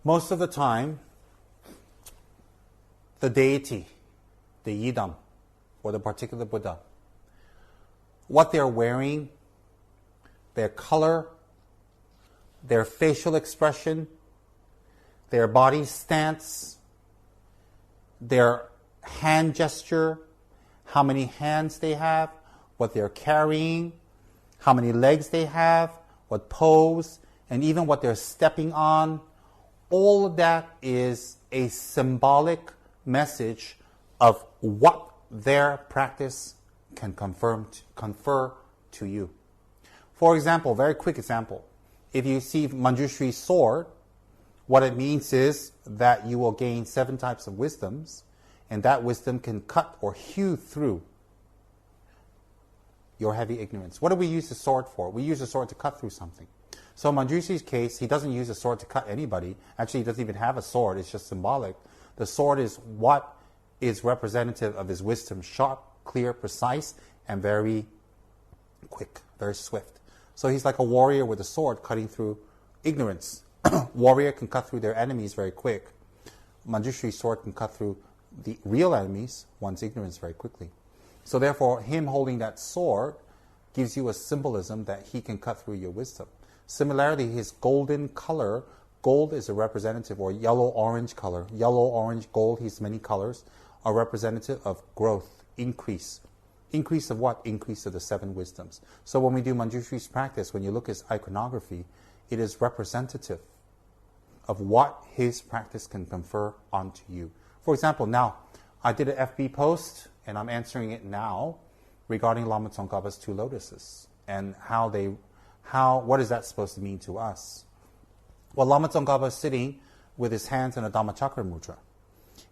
Most of the time, the deity, the yidam, or the particular Buddha, what they're wearing, their color, their facial expression, their body stance, their hand gesture, how many hands they have, what they're carrying, how many legs they have, what pose, and even what they're stepping on, all of that is a symbolic message of what their practice can confer to you. For example, very quick example, if you see Manjushri's sword, what it means is that you will gain 7 types of wisdoms, and that wisdom can cut or hew through your heavy ignorance. What do we use the sword for? We use the sword to cut through something. So in Manjushri's case, he doesn't use a sword to cut anybody. Actually, he doesn't even have a sword. It's just symbolic. The sword is what is representative of his wisdom, sharp, clear, precise, and very quick, very swift. So he's like a warrior with a sword cutting through ignorance. Warrior can cut through their enemies very quick. Manjushri's sword can cut through the real enemies, one's ignorance, very quickly. So therefore, him holding that sword gives you a symbolism that he can cut through your wisdom. Similarly, his golden color, gold is a representative, or yellow-orange color. Yellow, orange, gold, he's many colors, are representative of growth, increase. Increase of what? Increase of the 7 wisdoms. So when we do Manjushri's practice, when you look at his iconography, it is representative of what his practice can confer onto you. For example, now, I did an FB post, and I'm answering it now, regarding Lama Tsongkhapa's 2 lotuses, and what is that supposed to mean to us? Well, Lama Tsongkhapa is sitting with his hands in a Dhammachakra mudra.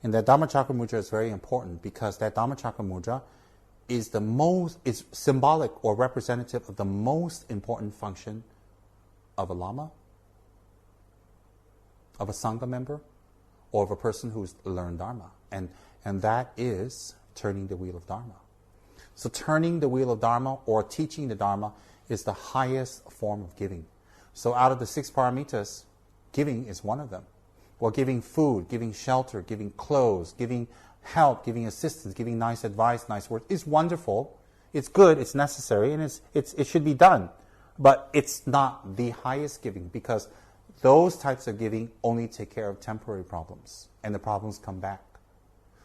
And that Dhammachakra mudra is very important because that Dhammachakra mudra is symbolic or representative of the most important function of a Lama, of a Sangha member, or of a person who's learned Dharma. And that is turning the wheel of Dharma. So turning the wheel of Dharma or teaching the Dharma is the highest form of giving. So out of the 6 paramitas, giving is one of them. Well, giving food, giving shelter, giving clothes, giving help, giving assistance, giving nice advice, nice words is wonderful. It's good, it's necessary, and it should be done. But it's not the highest giving because those types of giving only take care of temporary problems, and the problems come back.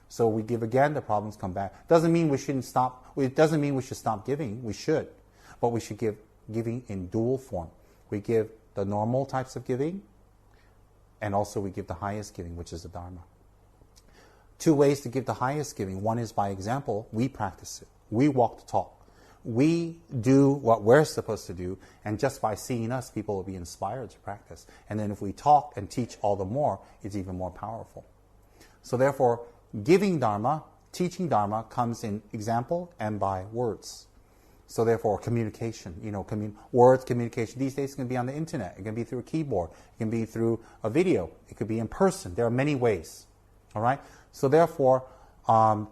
So we give again, the problems come back. Doesn't mean we shouldn't stop. It doesn't mean we should stop giving. We should. But we should give giving in dual form. We give the normal types of giving, and also we give the highest giving, which is the Dharma. 2 ways to give the highest giving. One is by example. We practice it. We walk the talk. We do what we're supposed to do, and just by seeing us, people will be inspired to practice. And then if we talk and teach all the more, it's even more powerful. So therefore, giving Dharma, teaching Dharma comes in example and by words. So therefore, communication, words, communication. These days it can be on the internet. It can be through a keyboard. It can be through a video. It could be in person. There are many ways. All right? So therefore,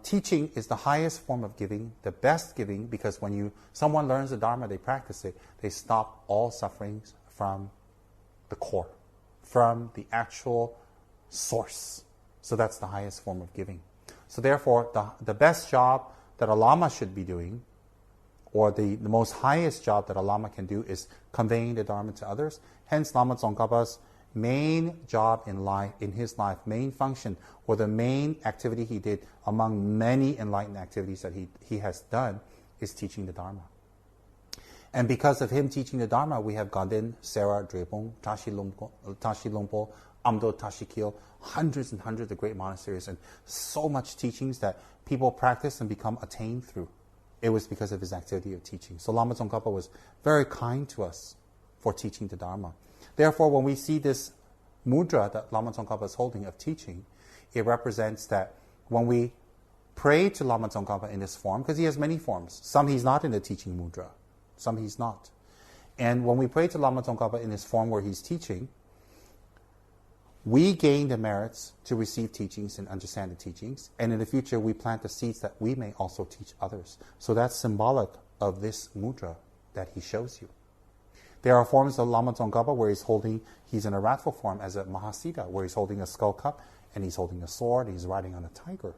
teaching is the highest form of giving, the best giving, because when someone learns the Dharma, they practice it, they stop all sufferings from the core, from the actual source. So that's the highest form of giving. So therefore, the best job that a Lama should be doing, or the most highest job that a Lama can do, is conveying the Dharma to others. Hence, Lama Tsongkhapa's main job in his life, main function, or the main activity he did among many enlightened activities that he has done, is teaching the Dharma. And because of him teaching the Dharma, we have Ganden, Sera, Drebong, Tashi Lompo, Amdo, Tashikil, hundreds and hundreds of great monasteries, and so much teachings that people practice and become attained through. It was because of his activity of teaching. So Lama Tsongkhapa was very kind to us for teaching the Dharma. Therefore, when we see this mudra that Lama Tsongkhapa is holding of teaching, it represents that when we pray to Lama Tsongkhapa in this form, because he has many forms, some he's not in the teaching mudra, some he's not. And when we pray to Lama Tsongkhapa in this form where he's teaching, we gain the merits to receive teachings and understand the teachings, and in the future we plant the seeds that we may also teach others. So that's symbolic of this mudra that he shows you. There are forms of Lama Tsongkhapa where he's in a wrathful form as a Mahasiddha, where he's holding a skull cup and he's holding a sword and he's riding on a tiger.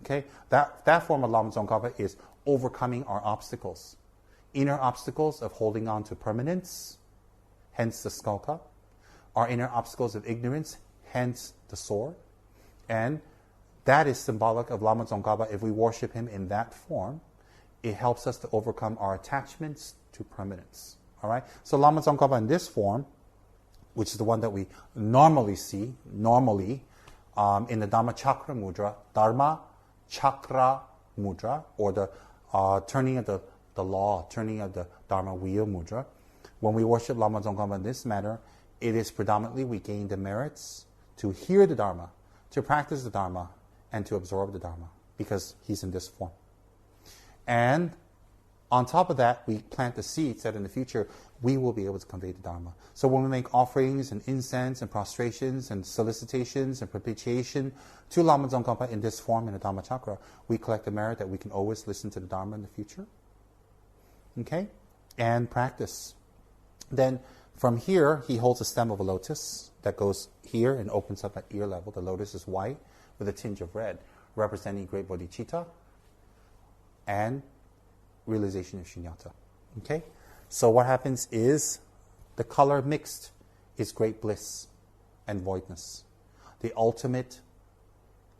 Okay? That form of Lama Tsongkhapa is overcoming our obstacles. Inner obstacles of holding on to permanence, hence the skull cup. Our inner obstacles of ignorance, hence the sword. And that is symbolic of Lama Tsongkhapa. If we worship him in that form, it helps us to overcome our attachments to permanence. All right? So Lama Tsongkhapa in this form, which is the one that we normally see, in the Dharma Chakra Mudra, Dharma Chakra Mudra, or the turning of the law, turning of the Dharma Wheel Mudra. When we worship Lama Tsongkhapa in this manner, it is predominantly we gain the merits to hear the Dharma, to practice the Dharma, and to absorb the Dharma, because he's in this form. And on top of that, we plant the seeds that in the future we will be able to convey the Dharma. So when we make offerings and incense and prostrations and solicitations and propitiation to Lama Tsongkhapa in this form in the Dhamma Chakra, we collect the merit that we can always listen to the Dharma in the future. Okay? And practice. Then from here, he holds a stem of a lotus that goes here and opens up at ear level. The lotus is white with a tinge of red, representing great bodhicitta and realization of shunyata. Okay? So what happens is the color mixed is great bliss and voidness. The ultimate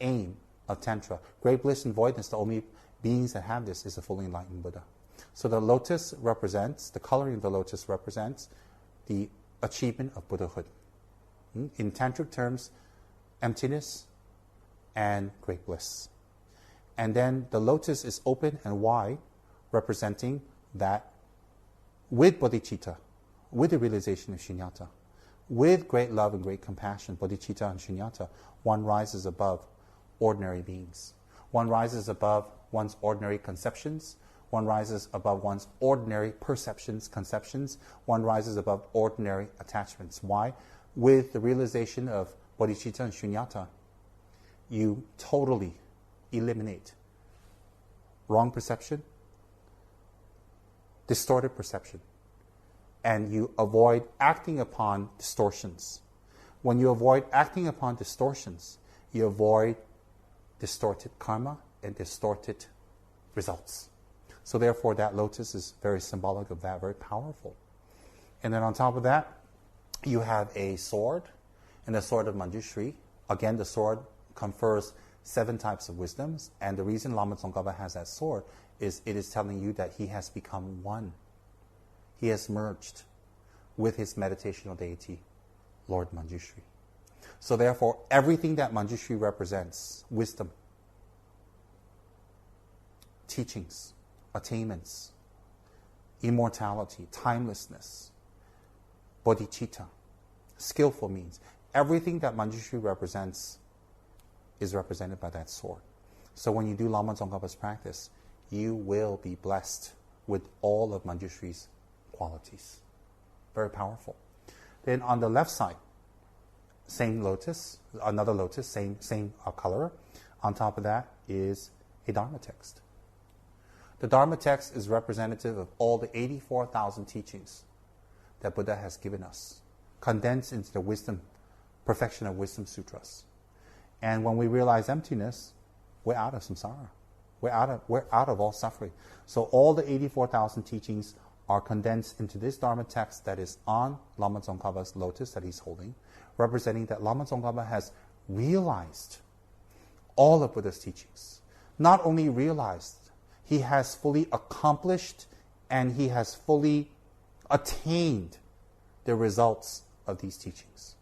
aim of Tantra. Great bliss and voidness, the only beings that have this is a fully enlightened Buddha. So the lotus represents, the coloring of the lotus represents the achievement of Buddhahood. In Tantric terms, emptiness and great bliss. And then the lotus is open and wide, representing that with bodhicitta, with the realization of shunyata, with great love and great compassion, bodhicitta and shunyata, one rises above ordinary beings. One rises above one's ordinary conceptions. One rises above one's ordinary perceptions, conceptions. One rises above ordinary attachments. Why? With the realization of bodhicitta and shunyata, you totally eliminate wrong perception, distorted perception, and you avoid acting upon distortions. When you avoid acting upon distortions, you avoid distorted karma and distorted results. So therefore, that lotus is very symbolic of that, very powerful. And then on top of that, you have a sword, and the sword of Manjushri. Again, the sword confers 7 types of wisdoms, and the reason Lama Tsongkhapa has that sword is it is telling you that he has become one. He has merged with his meditational deity, Lord Manjushri. So therefore, everything that Manjushri represents, wisdom, teachings, attainments, immortality, timelessness, bodhicitta, skillful means, everything that Manjushri represents is represented by that sword. So when you do Lama Tsongkhapa's practice, you will be blessed with all of Manjushri's qualities. Very powerful. Then on the left side, same lotus, another lotus, same color. On top of that is a Dharma text. The Dharma text is representative of all the 84,000 teachings that Buddha has given us, condensed into the wisdom, perfection of wisdom sutras. And when we realize emptiness, we're out of samsara. We're out of all suffering. So all the 84,000 teachings are condensed into this Dharma text that is on Lama Tsongkhapa's lotus that he's holding, representing that Lama Tsongkhapa has realized all of Buddha's teachings. Not only realized, he has fully accomplished and he has fully attained the results of these teachings.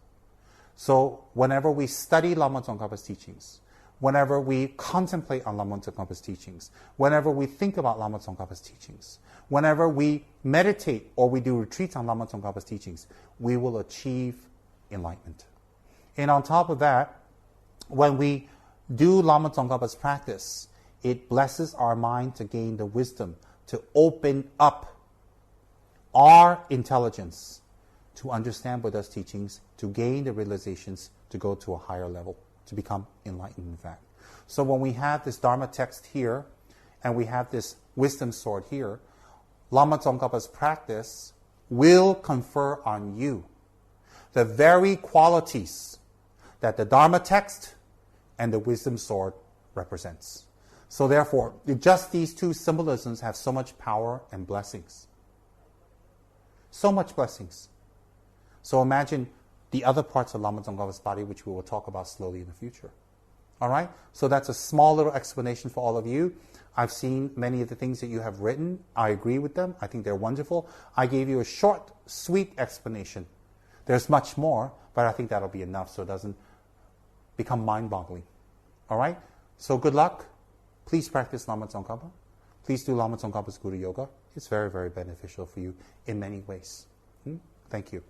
So whenever we study Lama Tsongkhapa's teachings, whenever we contemplate on Lama Tsongkhapa's teachings, whenever we think about Lama Tsongkhapa's teachings, whenever we meditate or we do retreats on Lama Tsongkhapa's teachings, we will achieve enlightenment. And on top of that, when we do Lama Tsongkhapa's practice, it blesses our mind to gain the wisdom, to open up our intelligence to understand Buddha's teachings, to gain the realizations, to go to a higher level, to become enlightened, in fact. So when we have this Dharma text here, and we have this wisdom sword here, Lama Tsongkhapa's practice will confer on you the very qualities that the Dharma text and the wisdom sword represents. So therefore, just these two symbolisms have so much power and blessings. So much blessings. So imagine the other parts of Lama Tsongkhapa's body, which we will talk about slowly in the future. All right? So that's a small little explanation for all of you. I've seen many of the things that you have written. I agree with them. I think they're wonderful. I gave you a short, sweet explanation. There's much more, but I think that'll be enough so it doesn't become mind-boggling. All right? So good luck. Please practice Lama Tsongkhapa. Please do Lama Tsongkhapa's Guru Yoga. It's very, very beneficial for you in many ways. Thank you.